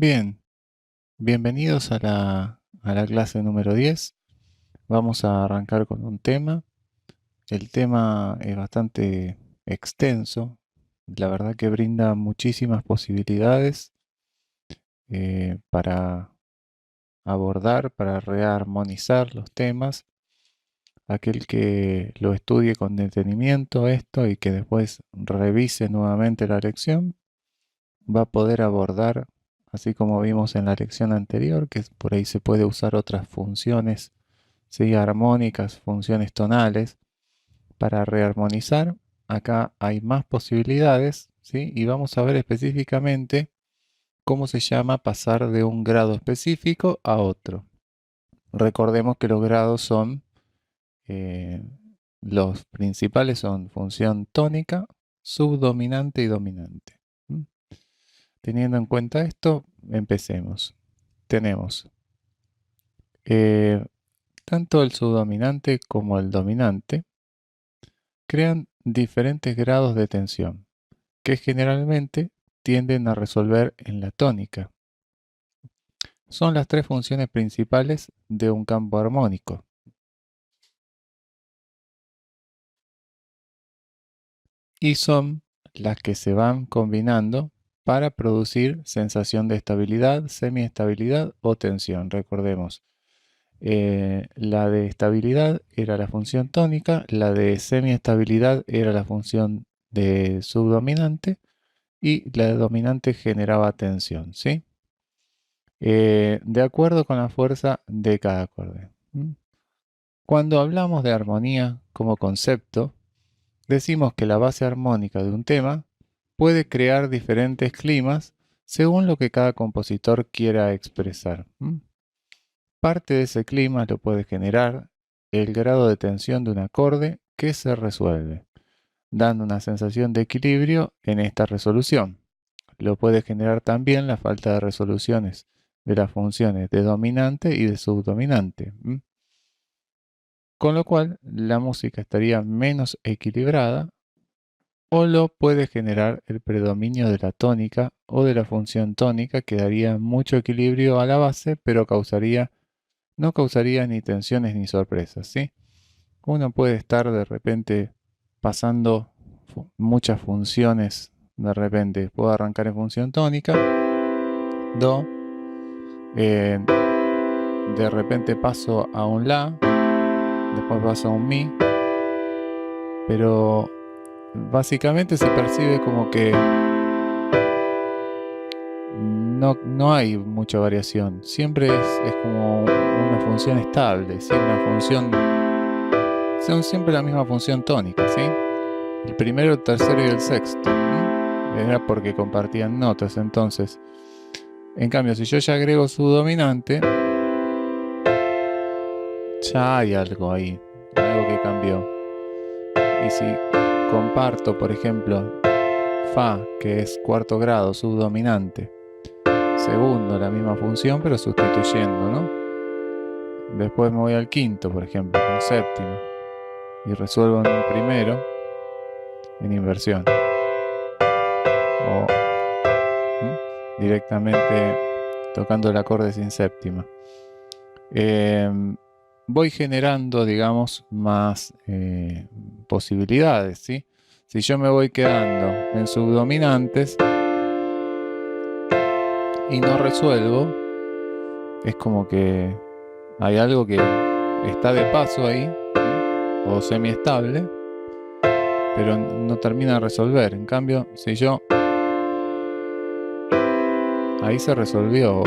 Bien, bienvenidos a la clase número 10. Vamos a arrancar con un tema. El tema es bastante extenso. La verdad que brinda muchísimas posibilidades para abordar, para rearmonizar los temas. Aquel que lo estudie con detenimiento esto y que después revise nuevamente la lección, va a poder abordar, así como vimos en la lección anterior, que por ahí se puede usar otras funciones, ¿sí? Armónicas, funciones tonales, para rearmonizar. Acá hay más posibilidades, ¿sí? Y vamos a ver específicamente cómo se llama pasar de un grado específico a otro. Recordemos que los grados son, eh, los principales son función tónica, subdominante y dominante. ¿Mm? Teniendo en cuenta esto, empecemos. Tenemos eh, tanto el subdominante como el dominante crean diferentes grados de tensión, que generalmente tienden a resolver en la tónica. Son las tres funciones principales de un campo armónico. Y son las que se van combinando para producir sensación de estabilidad, semiestabilidad o tensión. Recordemos, la de estabilidad era la función tónica, la de semiestabilidad era la función de subdominante y la de dominante generaba tensión, ¿sí? De acuerdo con la fuerza de cada acorde. ¿Mm? Cuando hablamos de armonía como concepto, decimos que la base armónica de un tema puede crear diferentes climas según lo que cada compositor quiera expresar. ¿Mm? Parte de ese clima lo puede generar el grado de tensión de un acorde que se resuelve, dando una sensación de equilibrio en esta resolución. Lo puede generar también la falta de resoluciones de las funciones de dominante y de subdominante. Con lo cual, la música estaría menos equilibrada o lo puede generar el predominio de la tónica o de la función tónica que daría mucho equilibrio a la base, pero no causaría ni tensiones ni sorpresas, ¿sí? Uno puede estar de repente pasando muchas funciones de repente. Puedo arrancar en función tónica, do, eh, de repente paso a un la, después paso a un mi, pero básicamente se percibe como que no hay mucha variación. Siempre es como una función estable, ¿sí? Son siempre la misma función tónica, ¿sí? El primero, el tercero y el sexto. Era porque compartían notas. Entonces, en cambio, si yo ya agrego su dominante, ya hay algo ahí, algo que cambió. Y si comparto, por ejemplo, fa, que es cuarto grado, subdominante, segundo, la misma función, pero sustituyendo, ¿no? Después me voy al quinto, por ejemplo, con séptima, y resuelvo en un primero, en inversión. O directamente tocando el acorde sin séptima. Voy generando, digamos, más posibilidades, ¿sí? Si yo me voy quedando en subdominantes y no resuelvo, es como que hay algo que está de paso ahí, o semiestable, pero no termina de resolver. En cambio, si yo ahí se resolvió,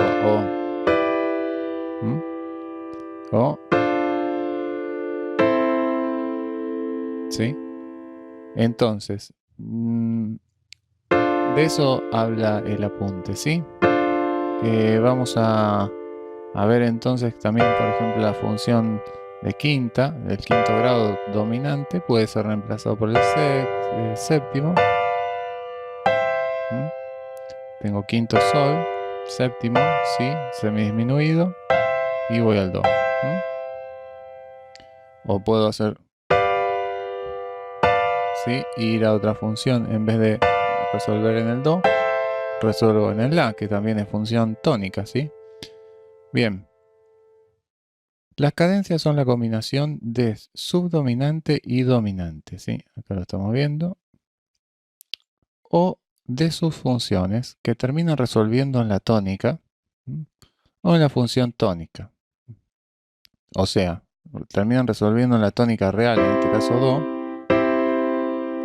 o ¿sí? Entonces, de eso habla el apunte, ¿sí? Vamos a ver entonces también, por ejemplo, la función de quinta, del quinto grado dominante, puede ser reemplazado por el séptimo. Tengo quinto sol, séptimo, si, semidisminuido, y voy al do. O puedo hacer, ¿sí? Ir a otra función en vez de resolver en el do, resuelvo en el La, que también es función tónica, ¿sí? Bien. Las cadencias son la combinación de subdominante y dominante, ¿sí? Acá lo estamos viendo. O de sus funciones que terminan resolviendo en la tónica, ¿sí? O en la función tónica. O sea, terminan resolviendo en la tónica real, en este caso Do,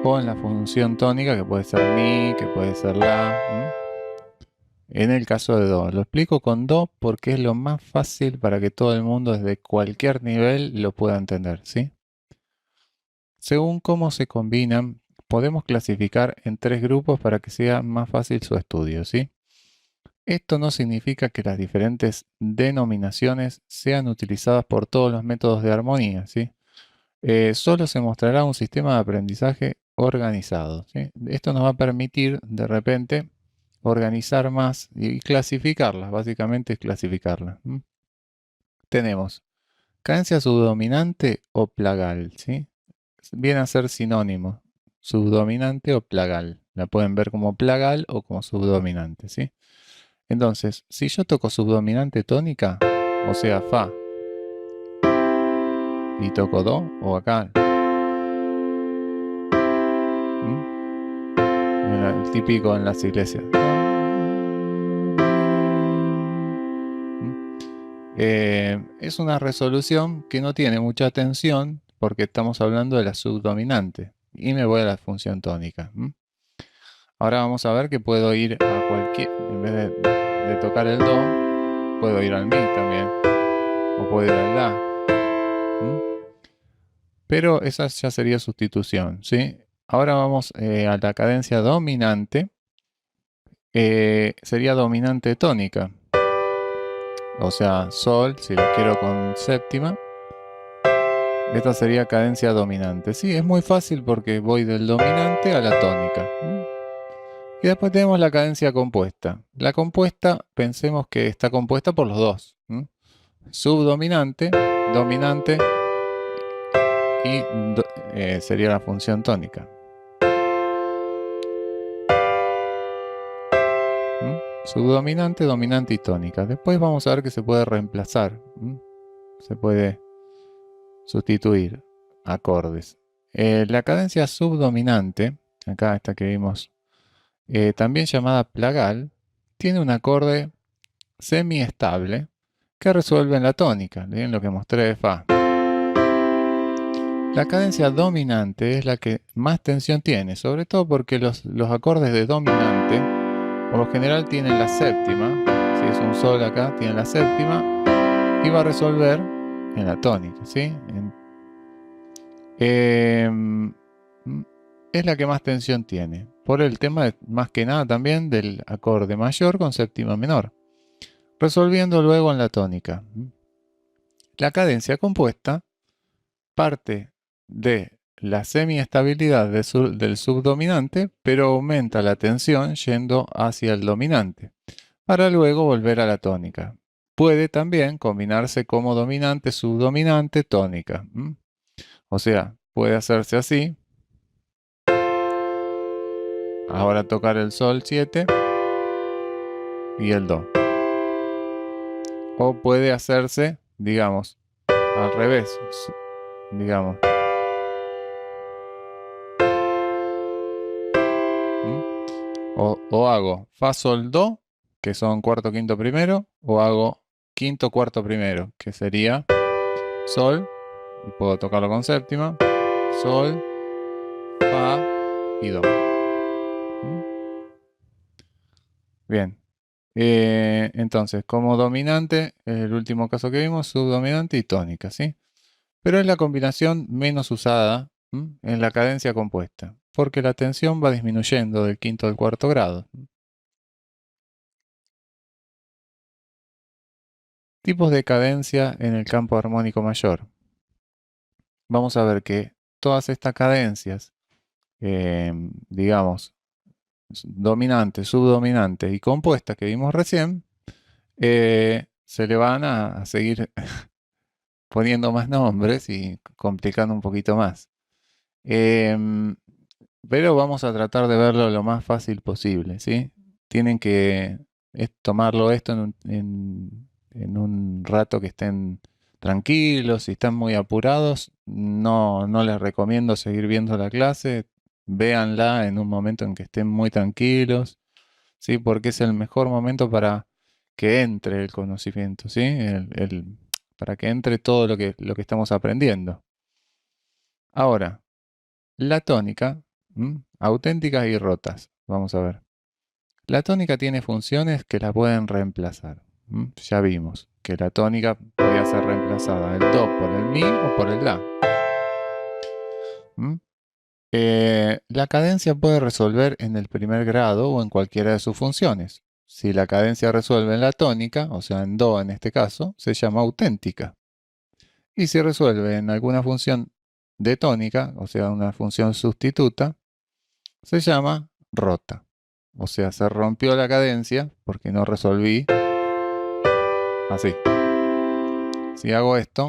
o en la función tónica, que puede ser Mi, que puede ser La, en el caso de Do. Lo explico con Do porque es lo más fácil para que todo el mundo desde cualquier nivel lo pueda entender, ¿sí? Según cómo se combinan, podemos clasificar en 3 grupos para que sea más fácil su estudio, ¿sí? Esto no significa que las diferentes denominaciones sean utilizadas por todos los métodos de armonía, ¿sí? Solo se mostrará un sistema de aprendizaje organizado, ¿sí? Esto nos va a permitir, de repente, organizar más y clasificarlas, básicamente es clasificarlas. Tenemos cadencia subdominante o plagal, ¿sí? Viene a ser sinónimo, subdominante o plagal. La pueden ver como plagal o como subdominante, ¿sí? Entonces, si yo toco subdominante tónica, o sea, Fa, y toco Do, o acá, el típico en las iglesias. Es una resolución que no tiene mucha tensión porque estamos hablando de la subdominante. Y me voy a la función tónica. Ahora vamos a ver que puedo ir a cualquier, en vez de tocar el Do, puedo ir al Mi también. O puedo ir al La. Pero esa ya sería sustitución, ¿sí? Ahora vamos a la cadencia dominante. Sería dominante tónica. O sea, Sol, si lo quiero con séptima. Esta sería cadencia dominante. Sí, es muy fácil porque voy del dominante a la tónica. Y después tenemos la cadencia compuesta. La compuesta, pensemos que está compuesta por los dos. Subdominante, dominante y sería la función tónica. Subdominante, dominante y tónica. Después vamos a ver que se puede reemplazar. Se puede sustituir acordes. La cadencia subdominante, acá esta que vimos, también llamada plagal, tiene un acorde semiestable que resuelve en la tónica. Miren lo que mostré de Fa. La cadencia dominante es la que más tensión tiene, sobre todo porque los acordes de dominante por lo general tienen la séptima. Si es un Sol acá, tiene la séptima y va a resolver en la tónica, ¿sí? Es la que más tensión tiene, por el tema más que nada también del acorde mayor con séptima menor, resolviendo luego en la tónica. La cadencia compuesta parte de la semiestabilidad del subdominante, pero aumenta la tensión yendo hacia el dominante, para luego volver a la tónica. Puede también combinarse como dominante, subdominante, tónica. O sea, puede hacerse así. Ahora tocar el Sol 7 y el Do. O puede hacerse, digamos, al revés. Digamos. O hago Fa, Sol, Do, que son cuarto, quinto, primero. O hago quinto, cuarto, primero, que sería Sol. Y puedo tocarlo con séptima. Sol, Fa y Do. Bien. Entonces, como dominante, el último caso que vimos, subdominante y tónica, ¿sí? Pero es la combinación menos usada en la cadencia compuesta, porque la tensión va disminuyendo del quinto al cuarto grado. Tipos de cadencia en el campo armónico mayor. Vamos a ver que todas estas cadencias, digamos, dominante, subdominante y compuesta que vimos recién, se le van a seguir poniendo más nombres y complicando un poquito más. Pero vamos a tratar de verlo lo más fácil posible, ¿sí? tienen que tomarlo esto en un rato que estén tranquilos. Si están muy apurados, no les recomiendo seguir viendo la clase. Véanla en un momento en que estén muy tranquilos, ¿sí? Porque es el mejor momento para que entre el conocimiento, ¿sí? Para que entre todo lo que estamos aprendiendo. Ahora, la tónica, auténticas y rotas. Vamos a ver. La tónica tiene funciones que la pueden reemplazar. Ya vimos que la tónica podía ser reemplazada el do por el mi o por el la. ¿Mm? La cadencia puede resolver en el primer grado o en cualquiera de sus funciones. Si la cadencia resuelve en la tónica, o sea en do en este caso, se llama auténtica. Y si resuelve en alguna función de tónica, o sea una función sustituta, se llama rota. O sea, se rompió la cadencia porque no resolví así. Si hago esto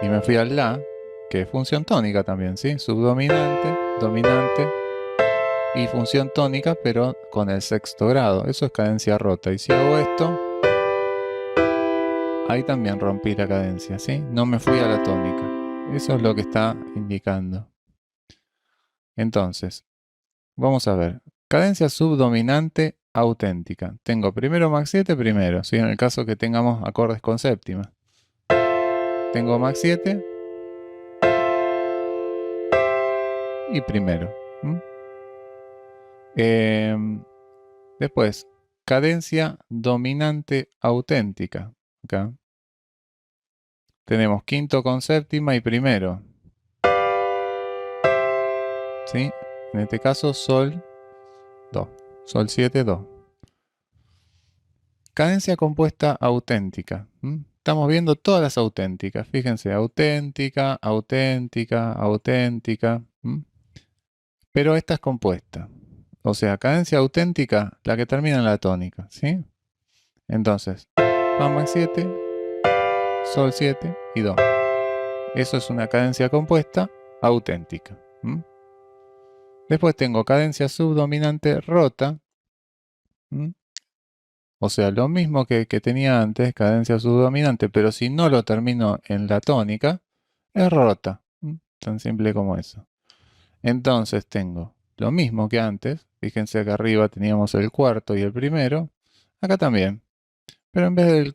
y me fui al la, que es función tónica también, ¿sí? Subdominante, dominante y función tónica, pero con el sexto grado. Eso es cadencia rota. Y si hago esto, ahí también rompí la cadencia, ¿sí? No me fui a la tónica. Eso es lo que está indicando. Entonces, vamos a ver. Cadencia subdominante auténtica. Tengo primero Mach 7, primero, ¿sí? En el caso que tengamos acordes con séptima. Tengo Mach 7 y primero. Después, cadencia dominante auténtica. Acá. Tenemos quinto con séptima y primero. ¿Sí? En este caso, sol, do. Sol 7, do. Cadencia compuesta auténtica. Estamos viendo todas las auténticas. Fíjense, auténtica, auténtica, auténtica. Pero esta es compuesta. O sea, cadencia auténtica, la que termina en la tónica. ¿Sí? Entonces, fa Mach 7, sol 7 y do. Eso es una cadencia compuesta auténtica. Después tengo cadencia subdominante rota. O sea, lo mismo que tenía antes, cadencia subdominante, pero si no lo termino en la tónica, es rota. Tan simple como eso. Entonces tengo lo mismo que antes. Fíjense acá arriba teníamos el cuarto y el primero. Acá también. Pero en vez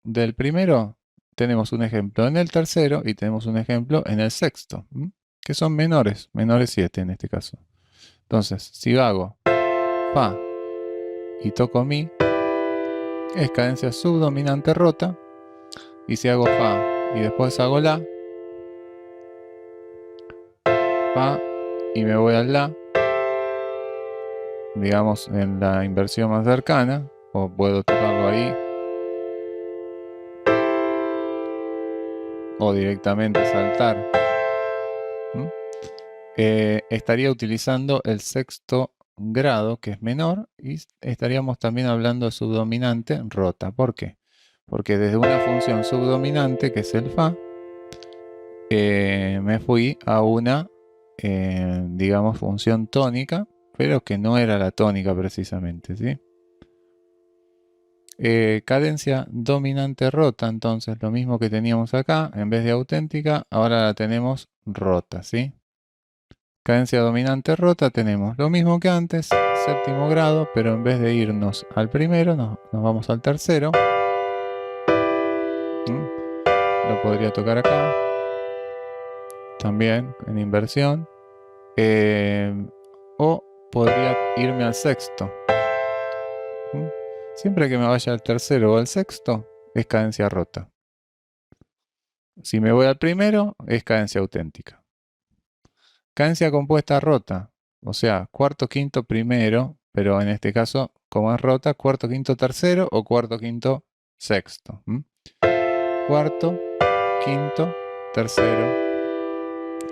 del primero, tenemos un ejemplo en el tercero y tenemos un ejemplo en el sexto. Que son menores 7 en este caso. Entonces, si hago fa y toco mi, es cadencia subdominante rota. Y si hago fa y después hago la, fa y me voy al la, digamos en la inversión más cercana, o puedo tocarlo ahí, o directamente saltar, estaría utilizando el sexto grado, que es menor, y estaríamos también hablando de subdominante rota. ¿Por qué? Porque desde una función subdominante, que es el fa, me fui a una, digamos, función tónica, pero que no era la tónica precisamente, ¿sí? Cadencia dominante rota, entonces lo mismo que teníamos acá, en vez de auténtica, ahora la tenemos rota, ¿sí? Cadencia dominante rota tenemos lo mismo que antes, séptimo grado, pero en vez de irnos al primero, nos vamos al tercero. Lo podría tocar acá, también en inversión. O podría irme al sexto. Siempre que me vaya al tercero o al sexto, es cadencia rota. Si me voy al primero, es cadencia auténtica. Cadencia compuesta rota, o sea, cuarto, quinto, primero, pero en este caso, como es rota, cuarto, quinto, tercero o cuarto, quinto, sexto. Cuarto, quinto, tercero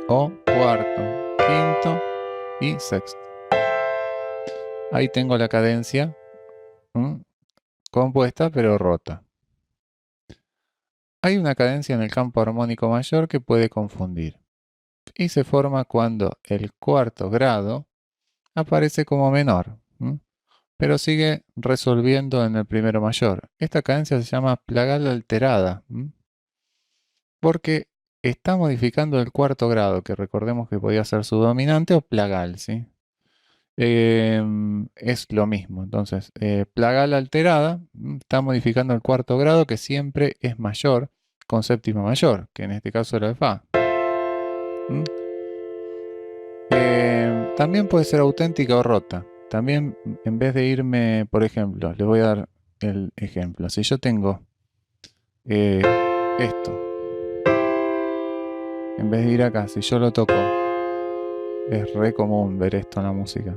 o cuarto, quinto y sexto. Ahí tengo la cadencia compuesta pero rota. Hay una cadencia en el campo armónico mayor que puede confundir y se forma cuando el cuarto grado aparece como menor, pero sigue resolviendo en el primero mayor. Esta cadencia se llama plagal alterada, porque está modificando el cuarto grado, que recordemos que podía ser subdominante o plagal, ¿sí? Es lo mismo. Entonces, plagal alterada está modificando el cuarto grado, que siempre es mayor con séptima mayor, que en este caso era el fa. También puede ser auténtica o rota. También, en vez de irme, por ejemplo, les voy a dar el ejemplo. Si yo tengo esto, en vez de ir acá, si yo lo toco, es re común ver esto en la música.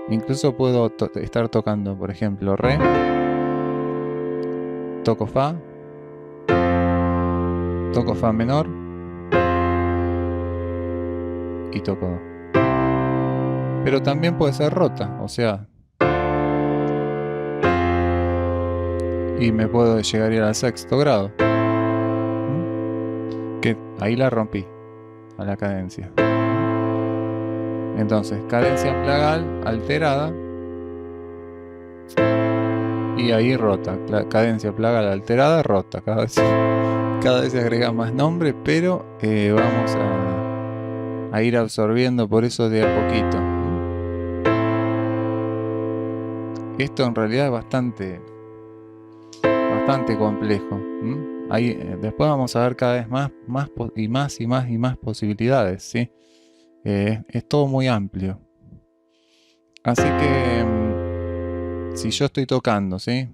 Incluso puedo estar tocando, por ejemplo, re, toco fa menor y toco do. Pero también puede ser rota, o sea, y me puedo llegar a ir al sexto grado, que ahí la rompí a la cadencia. Entonces, cadencia plagal alterada y ahí rota. Cadencia plagal alterada, rota. Cada vez se agrega más nombre, pero vamos a ir absorbiendo por eso de a poquito. Esto en realidad es bastante complejo. Ahí, después vamos a ver cada vez más posibilidades, ¿sí? Es todo muy amplio. Así que si yo estoy tocando, ¿sí?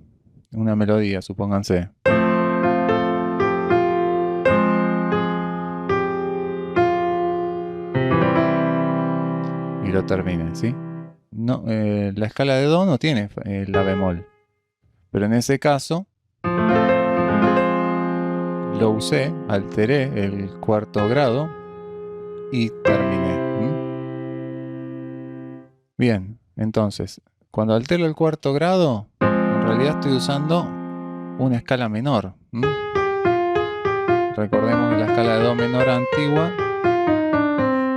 Una melodía, supónganse. Y lo termine, ¿sí? No, la escala de do no tiene la bemol. Pero en ese caso lo usé, alteré el cuarto grado y terminé. Bien, entonces, cuando altero el cuarto grado, en realidad estoy usando una escala menor. Recordemos que la escala de do menor antigua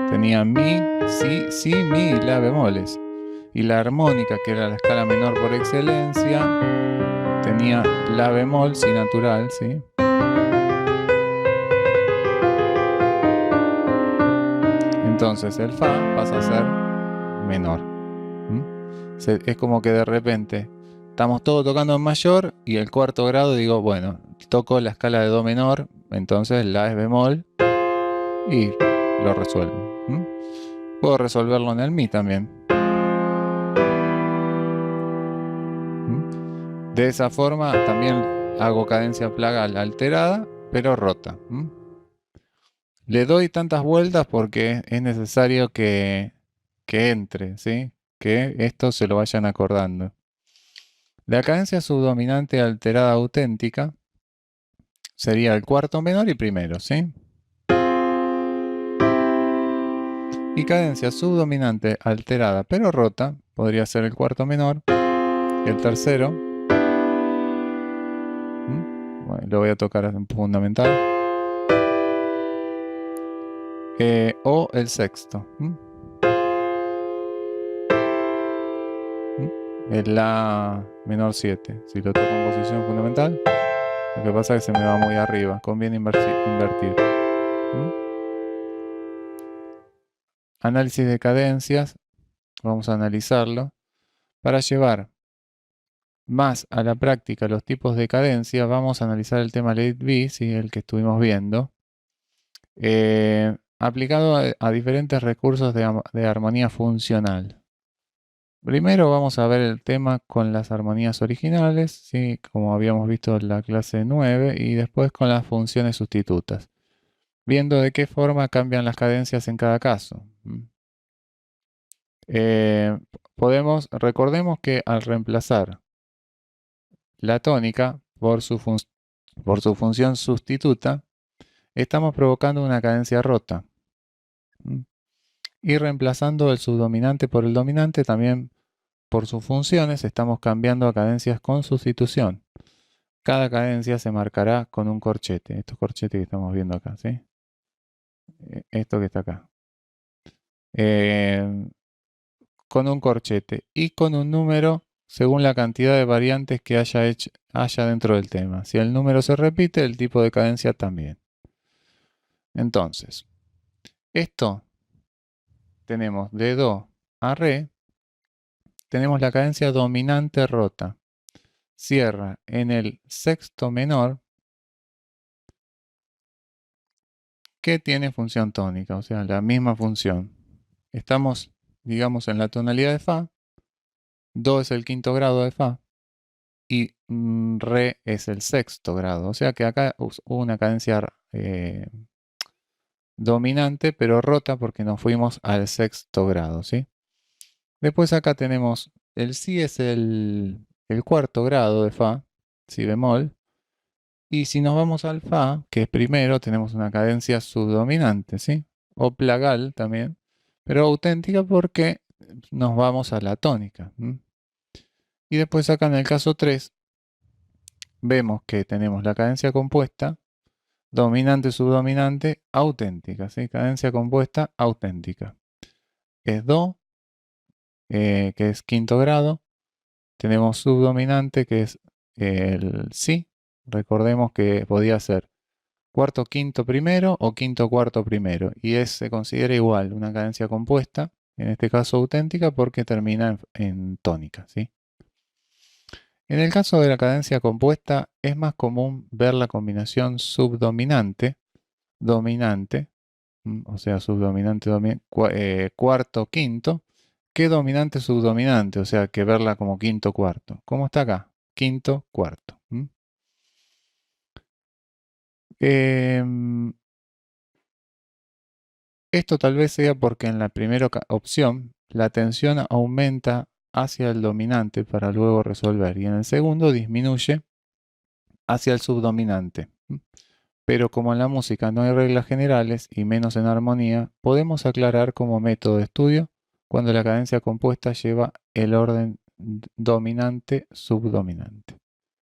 tenía mi, si, mi y la bemoles. Y la armónica, que era la escala menor por excelencia, tenía la bemol, si natural, ¿sí? Entonces el fa pasa a ser menor. Es como que de repente estamos todos tocando en mayor y el cuarto grado digo, bueno, toco la escala de do menor, entonces la es bemol y lo resuelvo. Puedo resolverlo en el mi también. De esa forma también hago cadencia plagal alterada, pero rota. Le doy tantas vueltas porque es necesario que entre, ¿sí? Que esto se lo vayan acordando. La cadencia subdominante alterada auténtica sería el cuarto menor y primero, ¿sí? Y cadencia subdominante alterada pero rota podría ser el cuarto menor y el tercero. Bueno, lo voy a tocar en fundamental. O el sexto. El la menor 7. Si lo toco en posición fundamental, lo que pasa es que se me va muy arriba. Conviene invertir. Análisis de cadencias. Vamos a analizarlo. Para llevar más a la práctica los tipos de cadencia, vamos a analizar el tema Let It Be, ¿sí? El que estuvimos viendo. Aplicado a diferentes recursos de armonía funcional. Primero vamos a ver el tema con las armonías originales, ¿sí? Como habíamos visto en la clase 9, y después con las funciones sustitutas, viendo de qué forma cambian las cadencias en cada caso. Recordemos que al reemplazar la tónica por su función sustituta, estamos provocando una cadencia rota. Y reemplazando el subdominante por el dominante, también por sus funciones, estamos cambiando a cadencias con sustitución. Cada cadencia se marcará con un corchete. Estos corchetes que estamos viendo acá, ¿sí? Esto que está acá. con un corchete y con un número según la cantidad de variantes que haya dentro del tema. Si el número se repite, el tipo de cadencia también. Entonces, esto tenemos de Do a Re, tenemos la cadencia dominante rota. Cierra en el sexto menor que tiene función tónica, o sea, la misma función. Estamos, digamos, en la tonalidad de Fa, Do es el quinto grado de Fa y Re es el sexto grado. O sea que acá hubo una cadencia dominante, pero rota porque nos fuimos al sexto grado, ¿sí? Después acá tenemos el Si es el cuarto grado de Fa, Si bemol. Y si nos vamos al Fa, que es primero, tenemos una cadencia subdominante, ¿sí? O plagal también, pero auténtica porque nos vamos a la tónica. Y después acá en el caso 3, vemos que tenemos la cadencia compuesta, dominante, subdominante, auténtica, ¿sí? Cadencia compuesta, auténtica. Es Do, que es quinto grado. Tenemos subdominante, que es el Si. Recordemos que podía ser cuarto quinto primero o quinto cuarto primero. Y se considera igual una cadencia compuesta, en este caso auténtica, porque termina en tónica, ¿sí? En el caso de la cadencia compuesta es más común ver la combinación subdominante, dominante, o sea, subdominante, cuarto, quinto, que dominante, subdominante, o sea, que verla como quinto, cuarto. ¿Cómo está acá? Quinto, cuarto. Esto tal vez sea porque en la primera opción la tensión aumenta hacia el dominante para luego resolver y en el segundo disminuye hacia el subdominante. Pero como en la música no hay reglas generales y menos en armonía, podemos aclarar como método de estudio cuando la cadencia compuesta lleva el orden dominante-subdominante.